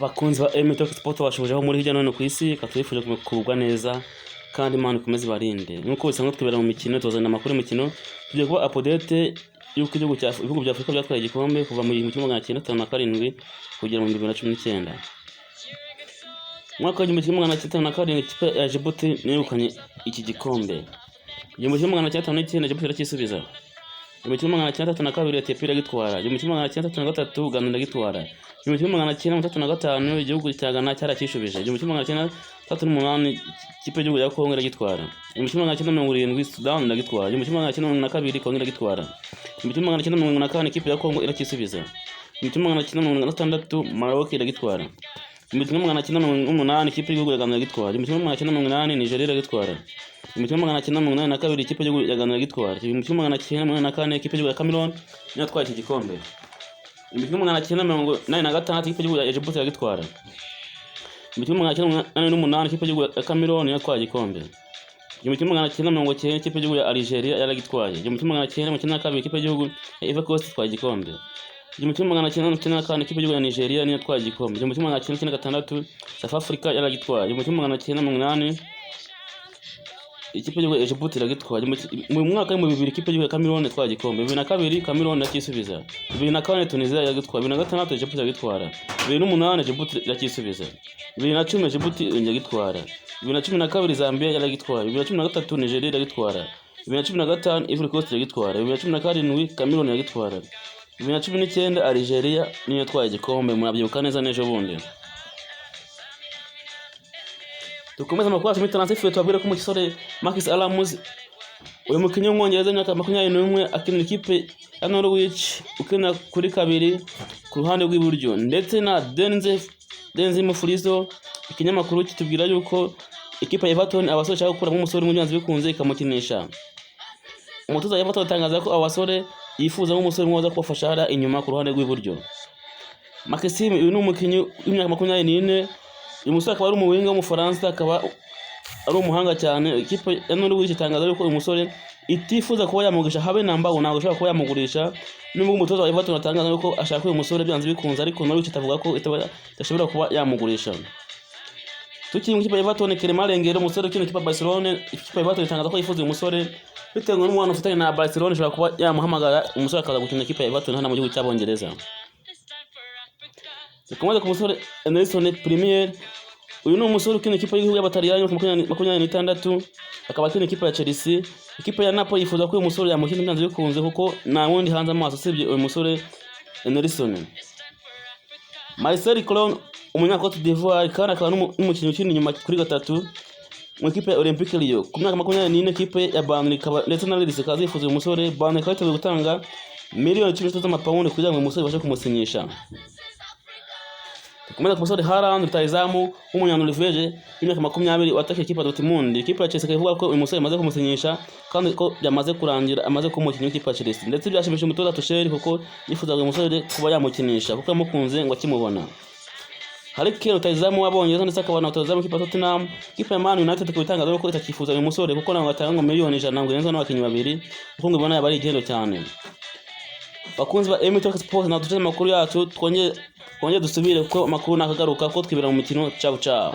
bakunzi ba Talk Sport bashobojeho muri hirya no hino ku isi, katubifuje kugubwa neza kandi Imana ikomeze barinde. Nkuko bisanzwe twibera mu mikino, tuzana amakuru y'imikino, tugiye kuba update y'uko ibihugu bya Afurika byatwaye igikombe kuva mu 1957 kugera mu 2019. Mwaka wa 1957 ikipe ya Djibouti yegukanye iki gikombe. 1959 Djibouti irakisubiza. 1962 Ethiopia iragitwara. 1963 Uganda iragitwara. 1965 igihugu cya Ghana cyarakishubije. 1938 ikipe y'igihugu ya Congo iragitwara. 1970 Sudan iragitwara. 1982 Congo iragitwara. 1984 ikipe ya Congo irakisubiza. 1986 Maroc iragitwara. 1988 ikipe y'igihugu ya Ghana iragitwara. 1988 Nigeria iragitwara. 1982 ikipe y'igihugu ya Ghana iragitwara. 1984 ikipe y'igihugu ya Cameroon yatwaye iki gikombe. 1986 ikipe y'igihugu ya Djibouti iragitwara. 1988 ikipe y'igihugu ya Cameroon yatwaye igikombe. 1990 ikipe y'igihugu ya Algeria yaragitwaye. 1992 ikipe y'igihugu ya Ivory Coast yatwaye igikombe. 1994 ikipe y'igihugu ya Nigeria niyo yatwaye igikombe. 1996 South Africa yaragitwaye. 1998 ikipe y'igihugu ya Djibouti iragitwaye. Mu mwaka wa 2000 ikipe y'igihugu ya Cameroon yatwaye igikombe. 2002 Cameroon yakisubiza. 2004 Tunisia yaragitwaye. 2006 Djibouti iragitwara. 2008 Djibouti irakisubiza. 2010 Djibouti iragitwara. 2012 Zambia yaragitwaye. 2013 Nigeria iragitwara. 2015 Ivory Coast iragitwara. 2017 Cameroon iragitwara. 2019 Algeria niyo yatwaye igikombe. Murabyibuka neza n'ejo bundi. Dukomeza amakuru yacu muri transfer, tubabwire ko mu gisore Marcus Alams uyu mukinnyi w'umwongereza w'imyaka 21 akinira ikipe ya Norwich ukina kuri kabiri ku ruhande rw'iburyo, ndetse na Denzel Mufurizo. Ikinyamakuru kitubwira yuko ikipe ya Everton abasore cyangwa gukura nk'umusore w'umwanzi bikunze ikamukinisha. Umutoza wa Everton atangaza ko abasore yifuza nk'umusore mwiza kubafasha hara inyuma ku ruhande rw'iburyo. Maxime uyu ni umukinnyi w'imyaka 24. Uyu musore akaba ari umuwinga w'umufaransa, akaba ari umuhanga cyane. Ikipe ya Norwich itangaza yuko uyu musore itifuza kuba yamugurisha habe namba, ntabwo ashaka kuba yamugurisha. Nubwo umutoza wa Everton atangaza yuko ashaka uyu musore byanze bikunze, ariko Norwich itavuga ko itashobora kuba yamugurisha. Tukiri mu kipe ya Everton, Clement Lenglet umusore ukina ikipe ya Barcelona, ikipe ya Everton itangaza ko yifuza uyu musore bitewe n'umwana ufitanye na Barcelona, ashobora kuba yamuhamagara umusore akaza gukina ikipe ya Everton hano mu gihugu cy'Abongereza. Dukomeza ku musore Nelson Premier. Uyu ni umusore ukina ikipe y'igihugu y'Abataliyani 26, akaba akina ikipe ya Chelsea. Ikipe ya Napoli yifuza ko uyu musore yamukina byanze bikunze kuko nta wundi hanze amaso usibye uyu musore Nelson. Marcel Clon umunya Cote d'Ivoire kandi akaba n'umukinnyi ukina inyuma kuri gatatu mu ikipe ya Olympique Lyon ku myaka 24. Ikipe ya Burnley ndetse na Leeds ikaba yifuza uyu musore. Burnley ikaba iteguye gutanga miliyoni 10 z'amapawundi kugira ngo uyu musore babashe kumusinyisha. Tukomeza ku musore Haaland rutayizamu w'umunyanorvege w'imyaka 20 wataka ikipe ya Dortmund. Ikipe ya Chelsea ivuga ko uyu musore amaze kumusinyisha kandi ko byamaze kurangira, amaze kumukinnyi w'ikipe ya Chelsea, ndetse byashimisha umutoza Tuchel kuko yifuzaga uyu musore kuba yamukinisha kuko yamukunze ngo akimubona. Harry Kane rutayizamu w'Abongereza ndetse akaba na rutayizamu ikipe ya Tottenham. Ikipe ya Man United kubitangaza ko itakifuza uyu musore kuko nabo batanga miliyoni 100 ngo yenza n'abakinnyi babiri kuko ngo ibona yabari igendo cyane. Bakunzi ba Talk Sport, na tuce amakuru yacu twongeye dusubire ko amakuru nakagaruka ko twibera mu mikino. Ciao ciao.